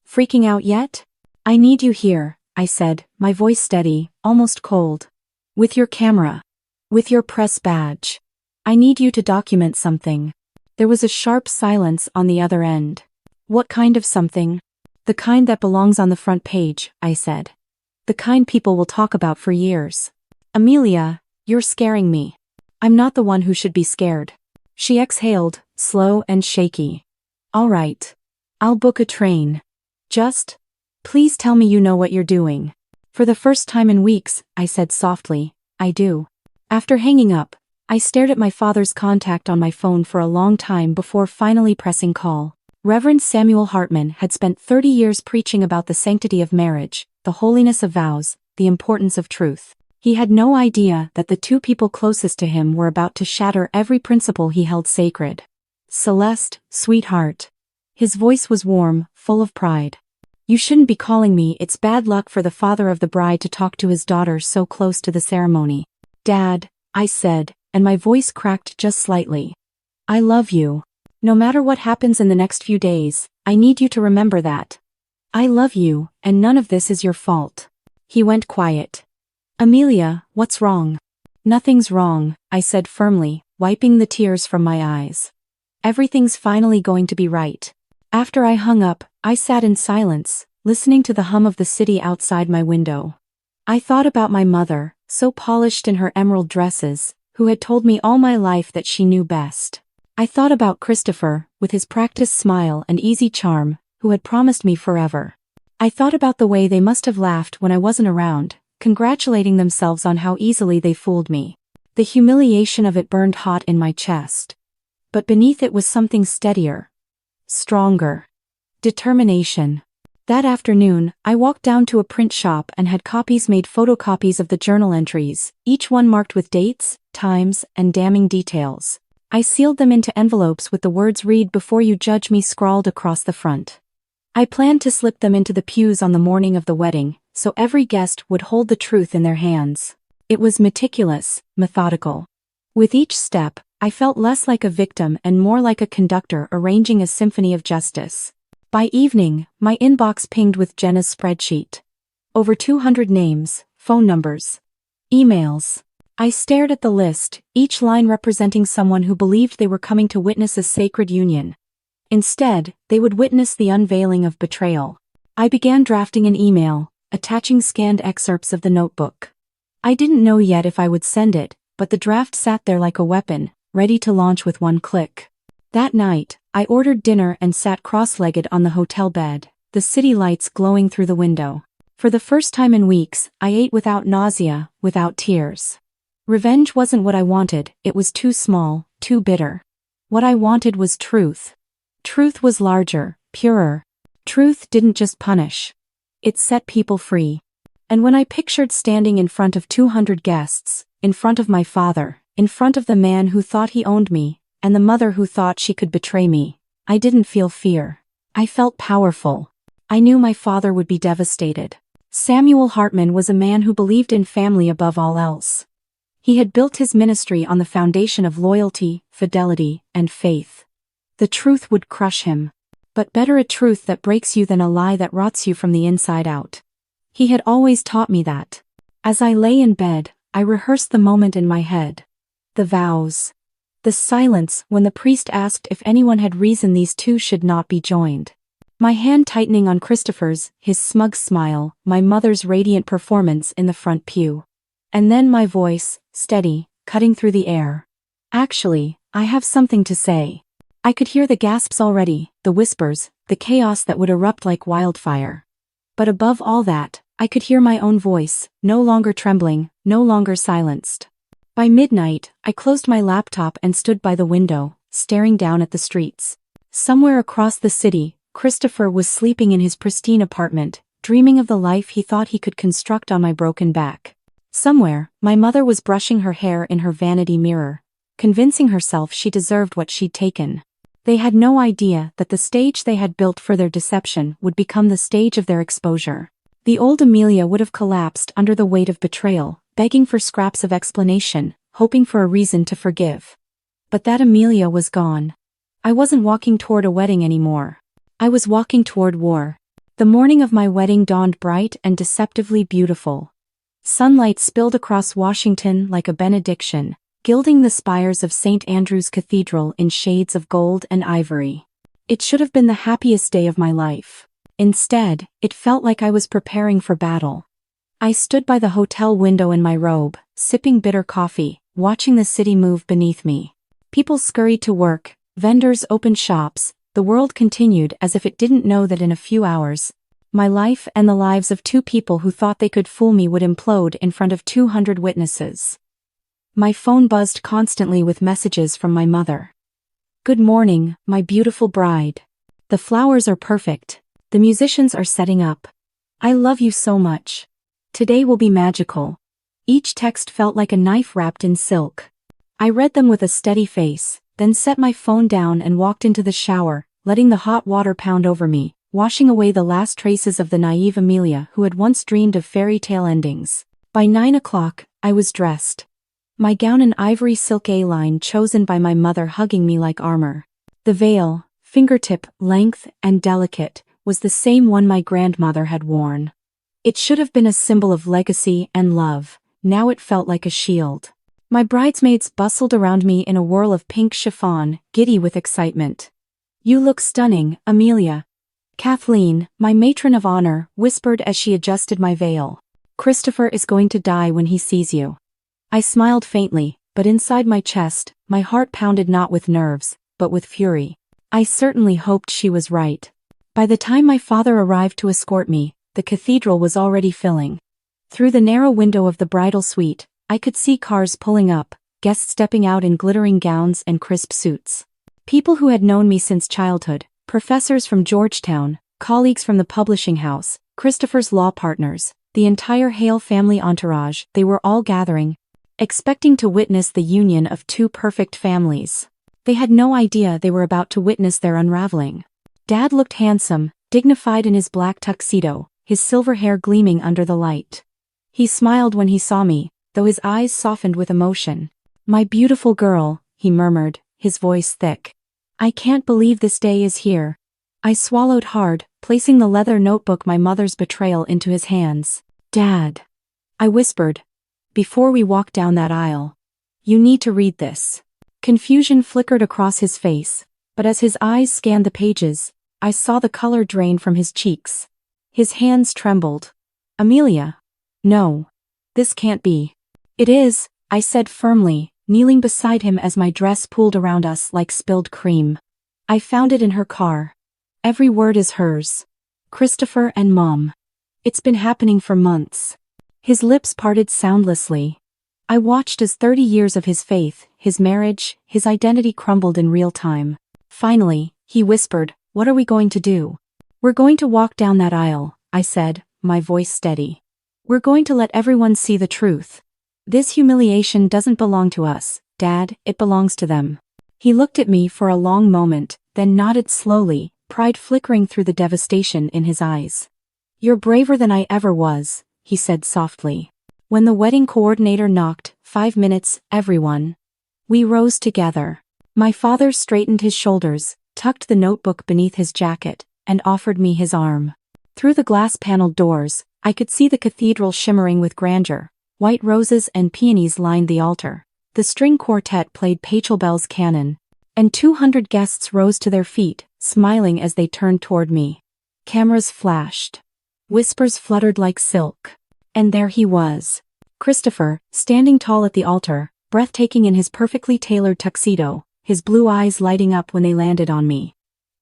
Freaking out yet? I need you here, I said, my voice steady, almost cold. With your camera. With your press badge. I need you to document something. There was a sharp silence on the other end. What kind of something? The kind that belongs on the front page, I said. The kind people will talk about for years. Amelia, you're scaring me. I'm not the one who should be scared. She exhaled, slow and shaky. All right. I'll book a train. Just, please tell me you know what you're doing. For the first time in weeks, I said softly, I do. After hanging up, I stared at my father's contact on my phone for a long time before finally pressing call. Reverend Samuel Hartman had spent 30 years preaching about the sanctity of marriage, the holiness of vows, the importance of truth. He had no idea that the two people closest to him were about to shatter every principle he held sacred. Celeste, sweetheart. His voice was warm, full of pride. You shouldn't be calling me. It's bad luck for the father of the bride to talk to his daughter so close to the ceremony. Dad, I said, and my voice cracked just slightly. I love you. No matter what happens in the next few days, I need you to remember that. I love you, and none of this is your fault. He went quiet. Amelia, what's wrong? Nothing's wrong, I said firmly, wiping the tears from my eyes. Everything's finally going to be right. After I hung up, I sat in silence, listening to the hum of the city outside my window. I thought about my mother, so polished in her emerald dresses, who had told me all my life that she knew best. I thought about Christopher, with his practiced smile and easy charm, who had promised me forever. I thought about the way they must have laughed when I wasn't around, congratulating themselves on how easily they fooled me. The humiliation of it burned hot in my chest. But beneath it was something steadier. Stronger. Determination. That afternoon, I walked down to a print shop and had copies made, photocopies of the journal entries, each one marked with dates, times, and damning details. I sealed them into envelopes with the words "Read before you judge me" scrawled across the front. I planned to slip them into the pews on the morning of the wedding, so every guest would hold the truth in their hands. It was meticulous, methodical. With each step, I felt less like a victim and more like a conductor arranging a symphony of justice. By evening, my inbox pinged with Jenna's spreadsheet. Over 200 names, phone numbers, emails. I stared at the list, each line representing someone who believed they were coming to witness a sacred union. Instead, they would witness the unveiling of betrayal. I began drafting an email, attaching scanned excerpts of the notebook. I didn't know yet if I would send it, but the draft sat there like a weapon, ready to launch with one click. That night, I ordered dinner and sat cross-legged on the hotel bed, the city lights glowing through the window. For the first time in weeks, I ate without nausea, without tears. Revenge wasn't what I wanted, it was too small, too bitter. What I wanted was truth. Truth was larger, purer. Truth didn't just punish. It set people free. And when I pictured standing in front of 200 guests, in front of my father, in front of the man who thought he owned me, and the mother who thought she could betray me, I didn't feel fear. I felt powerful. I knew my father would be devastated. Samuel Hartman was a man who believed in family above all else. He had built his ministry on the foundation of loyalty, fidelity, and faith. The truth would crush him. But better a truth that breaks you than a lie that rots you from the inside out. He had always taught me that. As I lay in bed, I rehearsed the moment in my head. The vows. The silence when the priest asked if anyone had reason these two should not be joined. My hand tightening on Christopher's, his smug smile, my mother's radiant performance in the front pew. And then my voice, steady, cutting through the air. Actually, I have something to say. I could hear the gasps already, the whispers, the chaos that would erupt like wildfire. But above all that, I could hear my own voice, no longer trembling, no longer silenced. By midnight, I closed my laptop and stood by the window, staring down at the streets. Somewhere across the city, Christopher was sleeping in his pristine apartment, dreaming of the life he thought he could construct on my broken back. Somewhere, my mother was brushing her hair in her vanity mirror, convincing herself she deserved what she'd taken. They had no idea that the stage they had built for their deception would become the stage of their exposure. The old Amelia would have collapsed under the weight of betrayal, begging for scraps of explanation, hoping for a reason to forgive. But that Amelia was gone. I wasn't walking toward a wedding anymore. I was walking toward war. The morning of my wedding dawned bright and deceptively beautiful. Sunlight spilled across Washington like a benediction, gilding the spires of St. Andrew's Cathedral in shades of gold and ivory. It should have been the happiest day of my life. Instead, it felt like I was preparing for battle. I stood by the hotel window in my robe, sipping bitter coffee, watching the city move beneath me. People scurried to work, vendors opened shops, the world continued as if it didn't know that in a few hours, my life and the lives of two people who thought they could fool me would implode in front of 200 witnesses. My phone buzzed constantly with messages from my mother. "Good morning, my beautiful bride. The flowers are perfect. The musicians are setting up. I love you so much. Today will be magical." Each text felt like a knife wrapped in silk. I read them with a steady face, then set my phone down and walked into the shower, letting the hot water pound over me, washing away the last traces of the naive Amelia who had once dreamed of fairy tale endings. By 9 o'clock, I was dressed. My gown an ivory silk A-line chosen by my mother hugging me like armor. The veil, fingertip length and delicate, was the same one my grandmother had worn. It should have been a symbol of legacy and love, now it felt like a shield. My bridesmaids bustled around me in a whirl of pink chiffon, giddy with excitement. "You look stunning, Amelia." Kathleen, my matron of honor, whispered as she adjusted my veil. "Christopher is going to die when he sees you." I smiled faintly, but inside my chest, my heart pounded not with nerves, but with fury. I certainly hoped she was right. By the time my father arrived to escort me, the cathedral was already filling. Through the narrow window of the bridal suite, I could see cars pulling up, guests stepping out in glittering gowns and crisp suits. People who had known me since childhood, professors from Georgetown, colleagues from the publishing house, Christopher's law partners, the entire Hale family entourage, they were all gathering, expecting to witness the union of two perfect families. They had no idea they were about to witness their unraveling. Dad looked handsome, dignified in his black tuxedo, his silver hair gleaming under the light. He smiled when he saw me, though his eyes softened with emotion. "My beautiful girl," he murmured, his voice thick. "I can't believe this day is here." I swallowed hard, placing the leather notebook my mother's betrayal into his hands. "Dad," I whispered, before we walked down that aisle, "you need to read this." Confusion flickered across his face, but as his eyes scanned the pages, I saw the color drain from his cheeks. His hands trembled. "Amelia. No. This can't be." "It is," I said firmly, kneeling beside him as my dress pooled around us like spilled cream. "I found it in her car. Every word is hers. Christopher and Mom. It's been happening for months." His lips parted soundlessly. I watched as 30 years of his faith, his marriage, his identity crumbled in real time. Finally, he whispered, "What are we going to do?" "We're going to walk down that aisle," I said, my voice steady. "We're going to let everyone see the truth. This humiliation doesn't belong to us, Dad, it belongs to them." He looked at me for a long moment, then nodded slowly, pride flickering through the devastation in his eyes. "You're braver than I ever was," he said softly. When the wedding coordinator knocked, 5 minutes, everyone. We rose together. My father straightened his shoulders, tucked the notebook beneath his jacket, and offered me his arm. Through the glass-paneled doors, I could see the cathedral shimmering with grandeur. White roses and peonies lined the altar. The string quartet played Pachelbel's canon, and 200 guests rose to their feet, smiling as they turned toward me. Cameras flashed. Whispers fluttered like silk. And there he was. Christopher, standing tall at the altar, breathtaking in his perfectly tailored tuxedo, his blue eyes lighting up when they landed on me.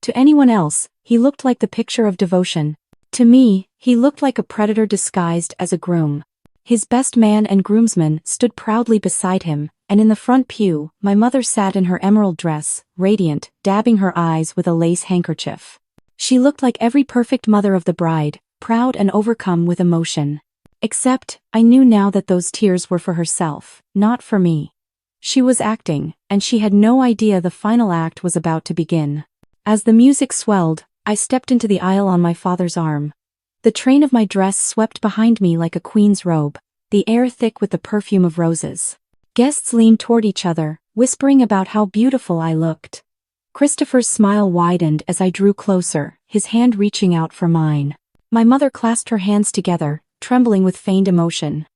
To anyone else, he looked like the picture of devotion. To me, he looked like a predator disguised as a groom. His best man and groomsmen stood proudly beside him, and in the front pew, my mother sat in her emerald dress, radiant, dabbing her eyes with a lace handkerchief. She looked like every perfect mother of the bride, proud and overcome with emotion. Except, I knew now that those tears were for herself, not for me. She was acting, and she had no idea the final act was about to begin. As the music swelled, I stepped into the aisle on my father's arm. The train of my dress swept behind me like a queen's robe, the air thick with the perfume of roses. Guests leaned toward each other, whispering about how beautiful I looked. Christopher's smile widened as I drew closer, his hand reaching out for mine. My mother clasped her hands together, trembling with feigned emotion.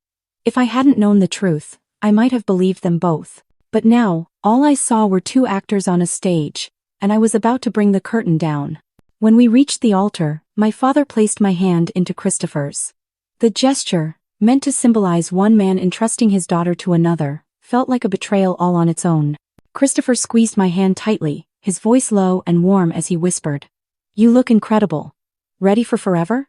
If I hadn't known the truth, I might have believed them both. But now, all I saw were two actors on a stage, and I was about to bring the curtain down. When we reached the altar, my father placed my hand into Christopher's. The gesture, meant to symbolize one man entrusting his daughter to another, felt like a betrayal all on its own. Christopher squeezed my hand tightly, his voice low and warm as he whispered, "You look incredible. Ready for forever?"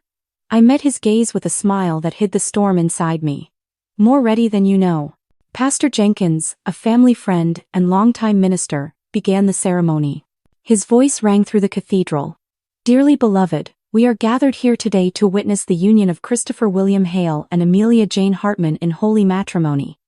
I met his gaze with a smile that hid the storm inside me. "More ready than you know." Pastor Jenkins, a family friend and longtime minister, began the ceremony. His voice rang through the cathedral. "Dearly beloved, we are gathered here today to witness the union of Christopher William Hale and Amelia Jane Hartman in holy matrimony."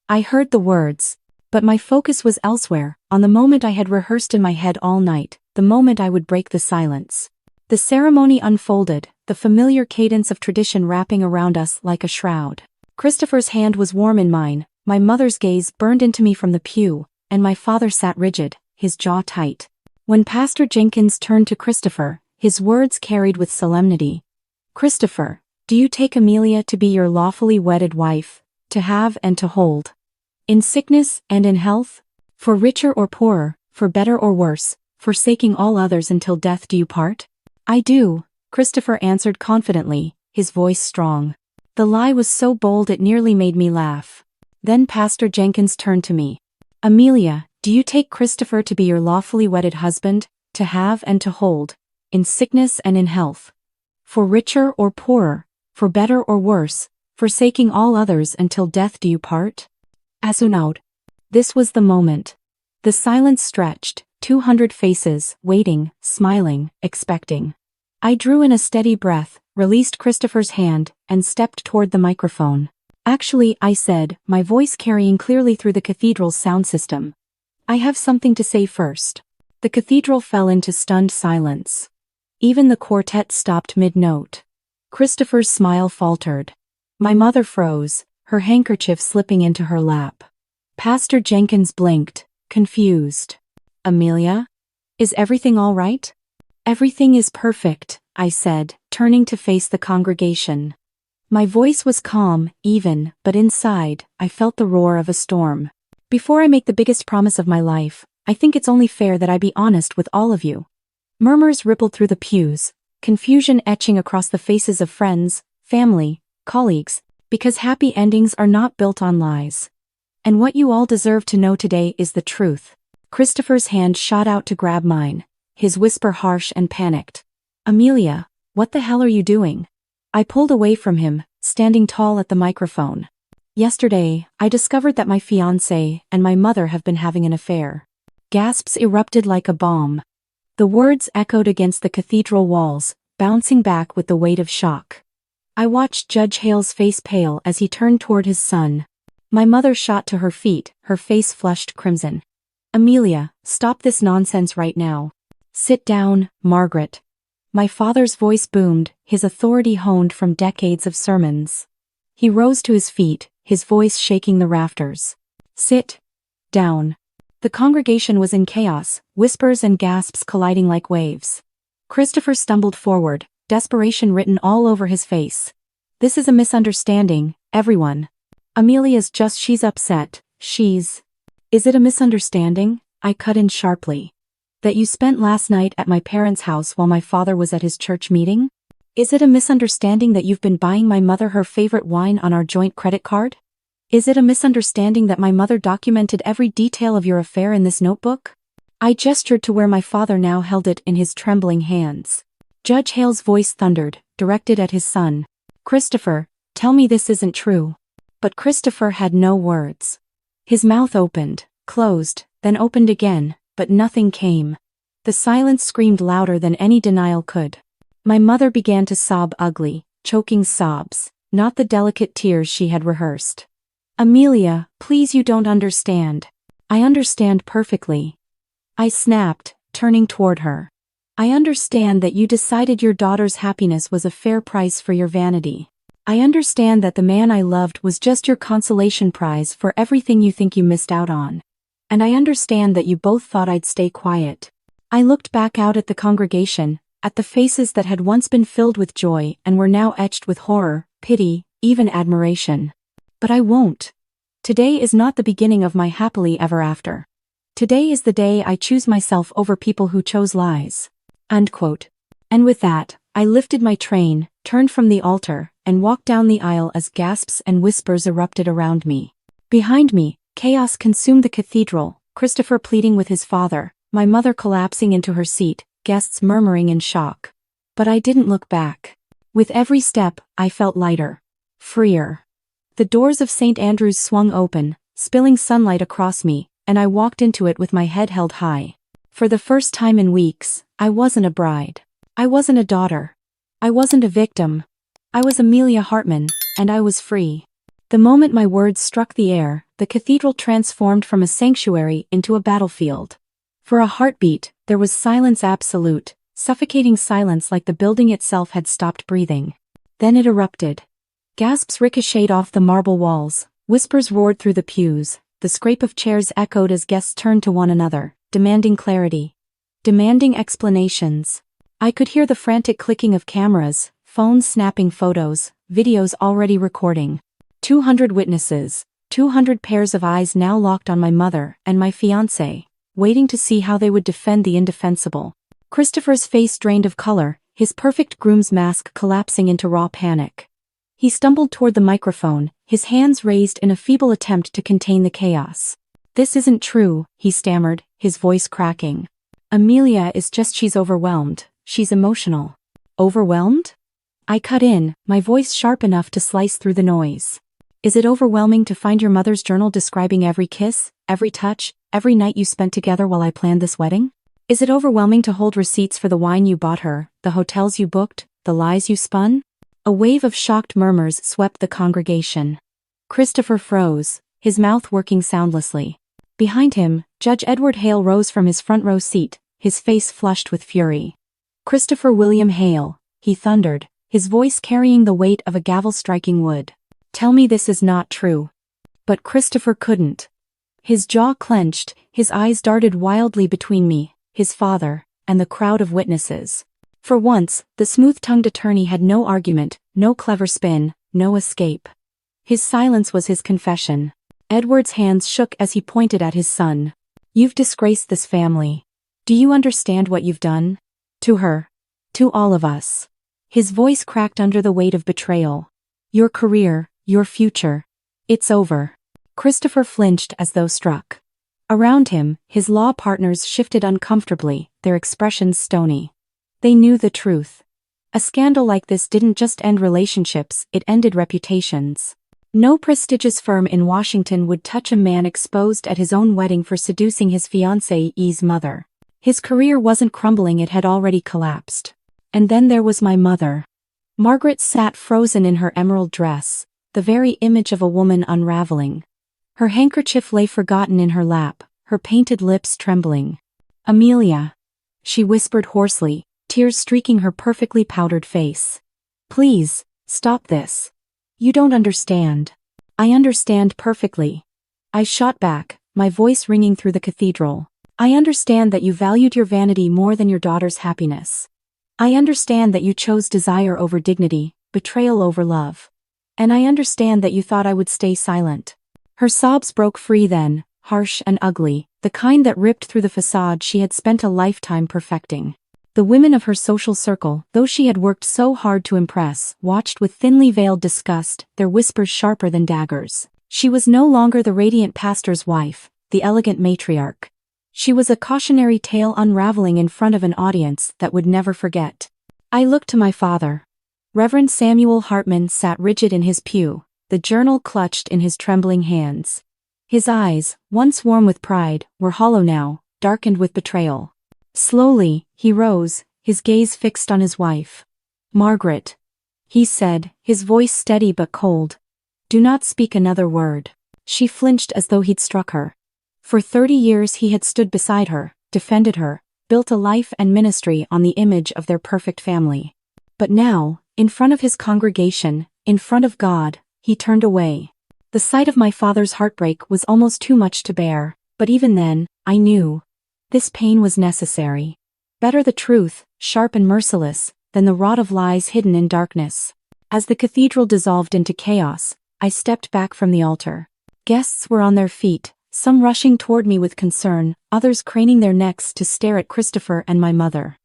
I heard the words, but my focus was elsewhere, on the moment I had rehearsed in my head all night, the moment I would break the silence. The ceremony unfolded, the familiar cadence of tradition wrapping around us like a shroud. Christopher's hand was warm in mine, my mother's gaze burned into me from the pew, and my father sat rigid, his jaw tight. When Pastor Jenkins turned to Christopher, his words carried with solemnity. "Christopher, do you take Amelia to be your lawfully wedded wife, to have and to hold? In sickness and in health? For richer or poorer, for better or worse, forsaking all others until death do you part?" "I do," Christopher answered confidently, his voice strong. The lie was so bold it nearly made me laugh. Then Pastor Jenkins turned to me. "Amelia, do you take Christopher to be your lawfully wedded husband, to have and to hold, in sickness and in health? For richer or poorer, for better or worse, forsaking all others until death do you part?" Asunod. This was the moment. The silence stretched, 200 faces, waiting, smiling, expecting. I drew in a steady breath, released Christopher's hand, and stepped toward the microphone. "Actually," I said, my voice carrying clearly through the cathedral's sound system, "I have something to say first." The cathedral fell into stunned silence. Even the quartet stopped mid-note. Christopher's smile faltered. My mother froze, her handkerchief slipping into her lap. Pastor Jenkins blinked, confused. "Amelia? Is everything all right?" "Everything is perfect," I said, turning to face the congregation. My voice was calm, even, but inside, I felt the roar of a storm. "Before I make the biggest promise of my life, I think it's only fair that I be honest with all of you." Murmurs rippled through the pews, confusion etching across the faces of friends, family, colleagues, because happy endings are not built on lies. "And what you all deserve to know today is the truth." Christopher's hand shot out to grab mine, his whisper harsh and panicked. "Amelia, what the hell are you doing?" I pulled away from him, standing tall at the microphone. "Yesterday, I discovered that my fiancé and my mother have been having an affair." Gasps erupted like a bomb. The words echoed against the cathedral walls, bouncing back with the weight of shock. I watched Judge Hale's face pale as he turned toward his son. My mother shot to her feet, her face flushed crimson. "Amelia, stop this nonsense right now." "Sit down, Margaret." My father's voice boomed, his authority honed from decades of sermons. He rose to his feet, his voice shaking the rafters. "Sit down." The congregation was in chaos, whispers and gasps colliding like waves. Christopher stumbled forward, desperation written all over his face. "This is a misunderstanding, everyone. She's upset, Is it a misunderstanding?" I cut in sharply. "That you spent last night at my parents' house while my father was at his church meeting? Is it a misunderstanding that you've been buying my mother her favorite wine on our joint credit card? Is it a misunderstanding that my mother documented every detail of your affair in this notebook?" I gestured to where my father now held it in his trembling hands. Judge Hale's voice thundered, directed at his son. "Christopher, tell me this isn't true." But Christopher had no words. His mouth opened, closed, then opened again, but nothing came. The silence screamed louder than any denial could. My mother began to sob ugly, choking sobs, not the delicate tears she had rehearsed. "Amelia, please, you don't understand." "I understand perfectly." I snapped, turning toward her. I understand that you decided your daughter's happiness was a fair price for your vanity. I understand that the man I loved was just your consolation prize for everything you think you missed out on. And I understand that you both thought I'd stay quiet. I looked back out at the congregation, at the faces that had once been filled with joy and were now etched with horror, pity, even admiration. But I won't. Today is not the beginning of my happily ever after. Today is the day I choose myself over people who chose lies." Unquote. And with that, I lifted my train, turned from the altar, and walked down the aisle as gasps and whispers erupted around me. Behind me, chaos consumed the cathedral, Christopher pleading with his father, my mother collapsing into her seat, guests murmuring in shock. But I didn't look back. With every step, I felt lighter. Freer. The doors of St. Andrew's swung open, spilling sunlight across me, and I walked into it with my head held high. For the first time in weeks, I wasn't a bride. I wasn't a daughter. I wasn't a victim. I was Amelia Hartman, and I was free. The moment my words struck the air, the cathedral transformed from a sanctuary into a battlefield. For a heartbeat, there was silence absolute, suffocating silence like the building itself had stopped breathing. Then it erupted. Gasps ricocheted off the marble walls, whispers roared through the pews, the scrape of chairs echoed as guests turned to one another, demanding clarity. Demanding explanations. I could hear the frantic clicking of cameras, phones snapping photos, videos already recording. 200 witnesses, 200 pairs of eyes now locked on my mother and my fiancé, waiting to see how they would defend the indefensible. Christopher's face drained of color, his perfect groom's mask collapsing into raw panic. He stumbled toward the microphone, his hands raised in a feeble attempt to contain the chaos. "This isn't true," he stammered, his voice cracking. "Amelia is just she's overwhelmed, she's emotional." "Overwhelmed?" I cut in, my voice sharp enough to slice through the noise. "Is it overwhelming to find your mother's journal describing every kiss, every touch, every night you spent together while I planned this wedding? Is it overwhelming to hold receipts for the wine you bought her, the hotels you booked, the lies you spun?" A wave of shocked murmurs swept the congregation. Christopher froze, his mouth working soundlessly. Behind him, Judge Edward Hale rose from his front row seat, his face flushed with fury. "Christopher William Hale," he thundered, his voice carrying the weight of a gavel striking wood. "Tell me this is not true." But Christopher couldn't. His jaw clenched, his eyes darted wildly between me, his father, and the crowd of witnesses. For once, the smooth-tongued attorney had no argument, no clever spin, no escape. His silence was his confession. Edward's hands shook as he pointed at his son. "You've disgraced this family. Do you understand what you've done? To her. To all of us." His voice cracked under the weight of betrayal. "Your career, your future. It's over." Christopher flinched as though struck. Around him, his law partners shifted uncomfortably, their expressions stony. They knew the truth. A scandal like this didn't just end relationships, it ended reputations. No prestigious firm in Washington would touch a man exposed at his own wedding for seducing his fiancée's mother. His career wasn't crumbling, it had already collapsed. And then there was my mother. Margaret sat frozen in her emerald dress, the very image of a woman unraveling. Her handkerchief lay forgotten in her lap, her painted lips trembling. "Amelia," she whispered hoarsely, tears streaking her perfectly powdered face. "Please, stop this. You don't understand." "I understand perfectly." I shot back, my voice ringing through the cathedral. "I understand that you valued your vanity more than your daughter's happiness. I understand that you chose desire over dignity, betrayal over love. And I understand that you thought I would stay silent." Her sobs broke free then, harsh and ugly, the kind that ripped through the facade she had spent a lifetime perfecting. The women of her social circle, those she had worked so hard to impress, watched with thinly veiled disgust, their whispers sharper than daggers. She was no longer the radiant pastor's wife, the elegant matriarch. She was a cautionary tale unraveling in front of an audience that would never forget. I looked to my father. Reverend Samuel Hartman sat rigid in his pew, the journal clutched in his trembling hands. His eyes, once warm with pride, were hollow now, darkened with betrayal. Slowly, he rose, his gaze fixed on his wife. "Margaret," he said, his voice steady but cold. "Do not speak another word." She flinched as though he'd struck her. For 30 years he had stood beside her, defended her, built a life and ministry on the image of their perfect family. But now, in front of his congregation, in front of God, he turned away. The sight of my father's heartbreak was almost too much to bear, but even then, I knew. This pain was necessary. Better the truth, sharp and merciless, than the rod of lies hidden in darkness. As the cathedral dissolved into chaos, I stepped back from the altar. Guests were on their feet, some rushing toward me with concern, others craning their necks to stare at Christopher and my mother.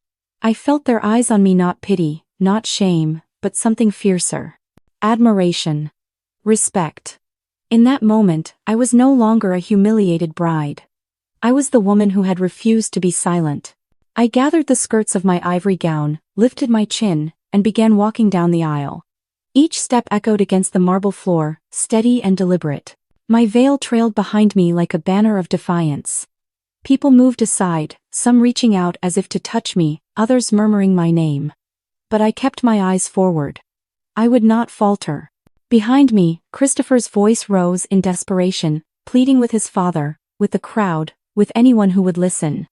I felt their eyes on me, not pity, not shame, but something fiercer. Admiration. Respect. In that moment, I was no longer a humiliated bride. I was the woman who had refused to be silent. I gathered the skirts of my ivory gown, lifted my chin, and began walking down the aisle. Each step echoed against the marble floor, steady and deliberate. My veil trailed behind me like a banner of defiance. People moved aside, some reaching out as if to touch me, others murmuring my name. But I kept my eyes forward. I would not falter. Behind me, Christopher's voice rose in desperation, pleading with his father, with the crowd, with anyone who would listen.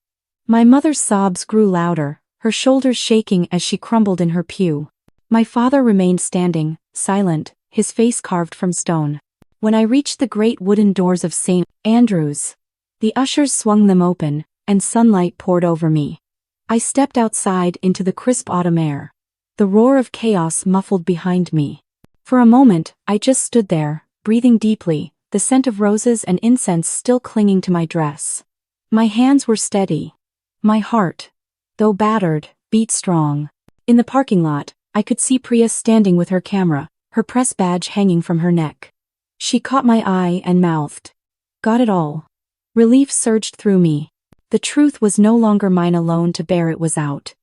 My mother's sobs grew louder, her shoulders shaking as she crumbled in her pew. My father remained standing, silent, his face carved from stone. When I reached the great wooden doors of St. Andrew's, the ushers swung them open, and sunlight poured over me. I stepped outside into the crisp autumn air. The roar of chaos muffled behind me. For a moment, I just stood there, breathing deeply, the scent of roses and incense still clinging to my dress. My hands were steady. My heart, though battered, beat strong. In the parking lot, I could see Priya standing with her camera, her press badge hanging from her neck. She caught my eye and mouthed, "Got it all." Relief surged through me. The truth was no longer mine alone to bear, it was out.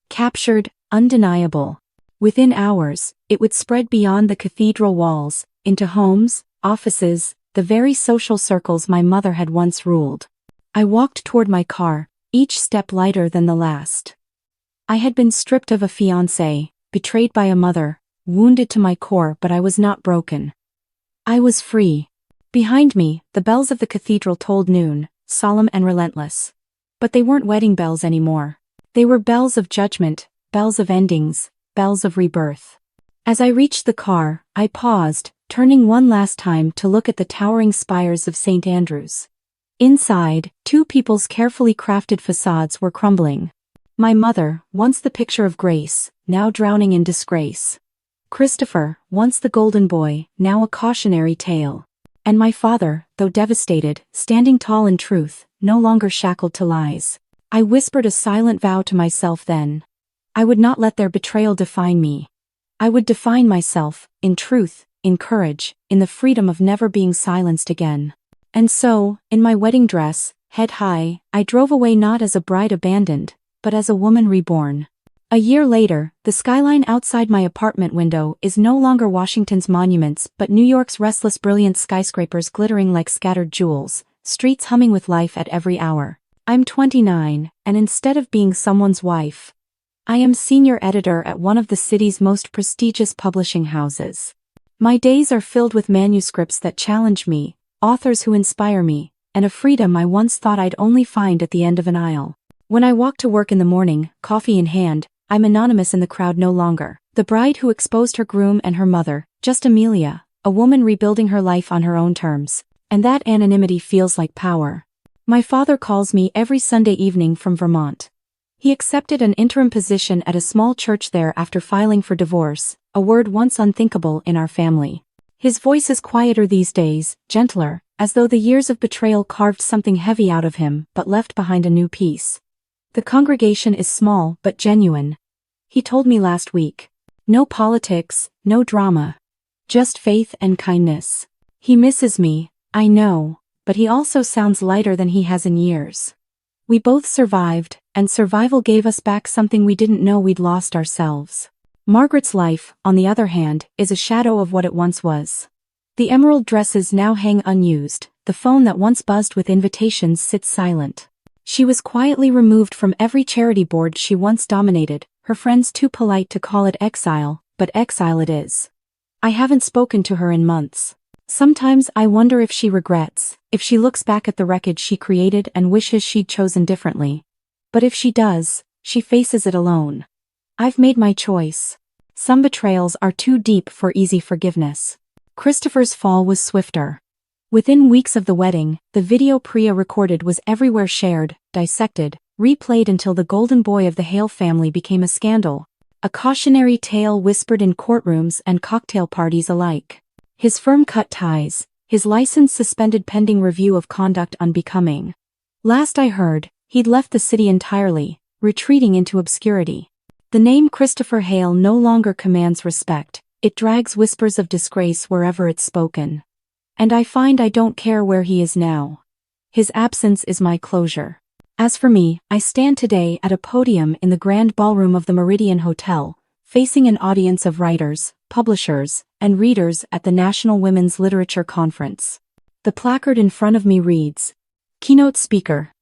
Captured, undeniable. Within hours, it would spread beyond the cathedral walls, into homes, offices, the very social circles my mother had once ruled. I walked toward my car, each step lighter than the last. I had been stripped of a fiancé, betrayed by a mother, wounded to my core, but I was not broken. I was free. Behind me, the bells of the cathedral tolled noon, solemn and relentless. But they weren't wedding bells anymore. They were bells of judgment, bells of endings, bells of rebirth. As I reached the car, I paused, turning one last time to look at the towering spires of St. Andrew's. Inside, two people's carefully crafted facades were crumbling. My mother, once the picture of grace, now drowning in disgrace. Christopher, once the golden boy, now a cautionary tale. And my father, though devastated, standing tall in truth, no longer shackled to lies. I whispered a silent vow to myself then. I would not let their betrayal define me. I would define myself, in truth, in courage, in the freedom of never being silenced again. And so, in my wedding dress, head high, I drove away not as a bride abandoned, but as a woman reborn. A year later, the skyline outside my apartment window is no longer Washington's monuments but New York's restless brilliant skyscrapers glittering like scattered jewels, streets humming with life at every hour. I'm 29, and instead of being someone's wife, I am senior editor at one of the city's most prestigious publishing houses. My days are filled with manuscripts that challenge me, authors who inspire me, and a freedom I once thought I'd only find at the end of an aisle. When I walk to work in the morning, coffee in hand, I'm anonymous in the crowd no longer. The bride who exposed her groom and her mother, just Amelia, a woman rebuilding her life on her own terms. And that anonymity feels like power. My father calls me every Sunday evening from Vermont. He accepted an interim position at a small church there after filing for divorce, a word once unthinkable in our family. His voice is quieter these days, gentler, as though the years of betrayal carved something heavy out of him but left behind a new piece. The congregation is small but genuine. He told me last week. No politics, no drama. Just faith and kindness. He misses me, I know, but he also sounds lighter than he has in years. We both survived, and survival gave us back something we didn't know we'd lost ourselves. Margaret's life, on the other hand, is a shadow of what it once was. The emerald dresses now hang unused, the phone that once buzzed with invitations sits silent. She was quietly removed from every charity board she once dominated, her friends too polite to call it exile, but exile it is. I haven't spoken to her in months. Sometimes I wonder if she regrets, if she looks back at the wreckage she created and wishes she'd chosen differently. But if she does, she faces it alone. I've made my choice. Some betrayals are too deep for easy forgiveness. Christopher's fall was swifter. Within weeks of the wedding, the video Priya recorded was everywhere shared, dissected, replayed until the golden boy of the Hale family became a scandal. A cautionary tale whispered in courtrooms and cocktail parties alike. His firm-cut ties, his license suspended pending review of conduct unbecoming. Last I heard, he'd left the city entirely, retreating into obscurity. The name Christopher Hale no longer commands respect, it drags whispers of disgrace wherever it's spoken. And I find I don't care where he is now. His absence is my closure. As for me, I stand today at a podium in the grand ballroom of the Meridian Hotel, facing an audience of writers, publishers, and readers at the National Women's Literature Conference. The placard in front of me reads, Keynote Speaker,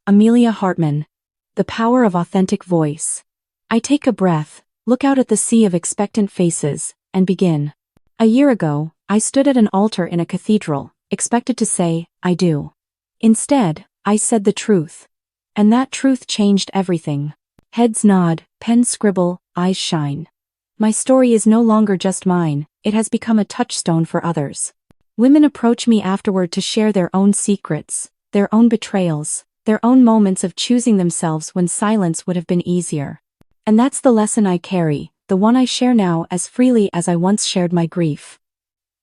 Amelia Hartman. The Power of Authentic Voice. I take a breath, look out at the sea of expectant faces, and begin. A year ago, I stood at an altar in a cathedral, expected to say, I do. Instead, I said the truth. And that truth changed everything. Heads nod, pens scribble, eyes shine. My story is no longer just mine, it has become a touchstone for others. Women approach me afterward to share their own secrets, their own betrayals, their own moments of choosing themselves when silence would have been easier. And that's the lesson I carry, the one I share now as freely as I once shared my grief.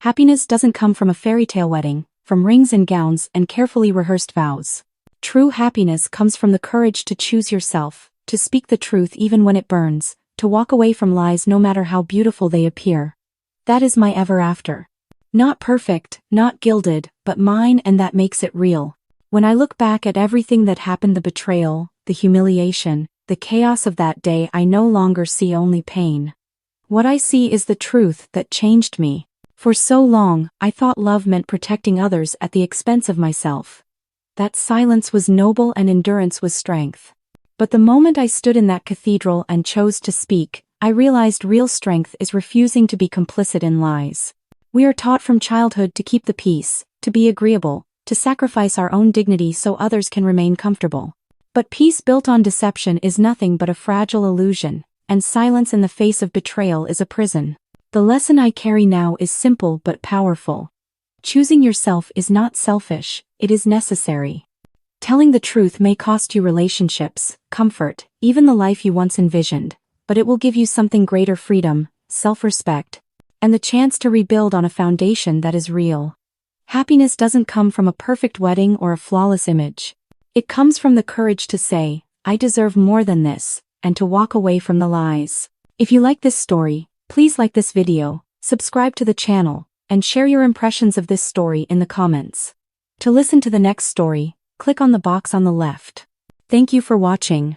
Happiness doesn't come from a fairy tale wedding, from rings and gowns and carefully rehearsed vows. True happiness comes from the courage to choose yourself, to speak the truth even when it burns, to walk away from lies no matter how beautiful they appear. That is my ever after. Not perfect, not gilded, but mine, and that makes it real. When I look back at everything that happened, the betrayal, the humiliation, the chaos of that day, I no longer see only pain. What I see is the truth that changed me. For so long, I thought love meant protecting others at the expense of myself. That silence was noble and endurance was strength. But the moment I stood in that cathedral and chose to speak, I realized real strength is refusing to be complicit in lies. We are taught from childhood to keep the peace, to be agreeable, to sacrifice our own dignity so others can remain comfortable. But peace built on deception is nothing but a fragile illusion, and silence in the face of betrayal is a prison. The lesson I carry now is simple but powerful. Choosing yourself is not selfish, it is necessary. Telling the truth may cost you relationships, comfort, even the life you once envisioned, but it will give you something greater: freedom, self-respect, and the chance to rebuild on a foundation that is real. Happiness doesn't come from a perfect wedding or a flawless image. It comes from the courage to say, I deserve more than this, and to walk away from the lies. If you like this story, please like this video, subscribe to the channel, and share your impressions of this story in the comments. To listen to the next story, click on the box on the left. Thank you for watching.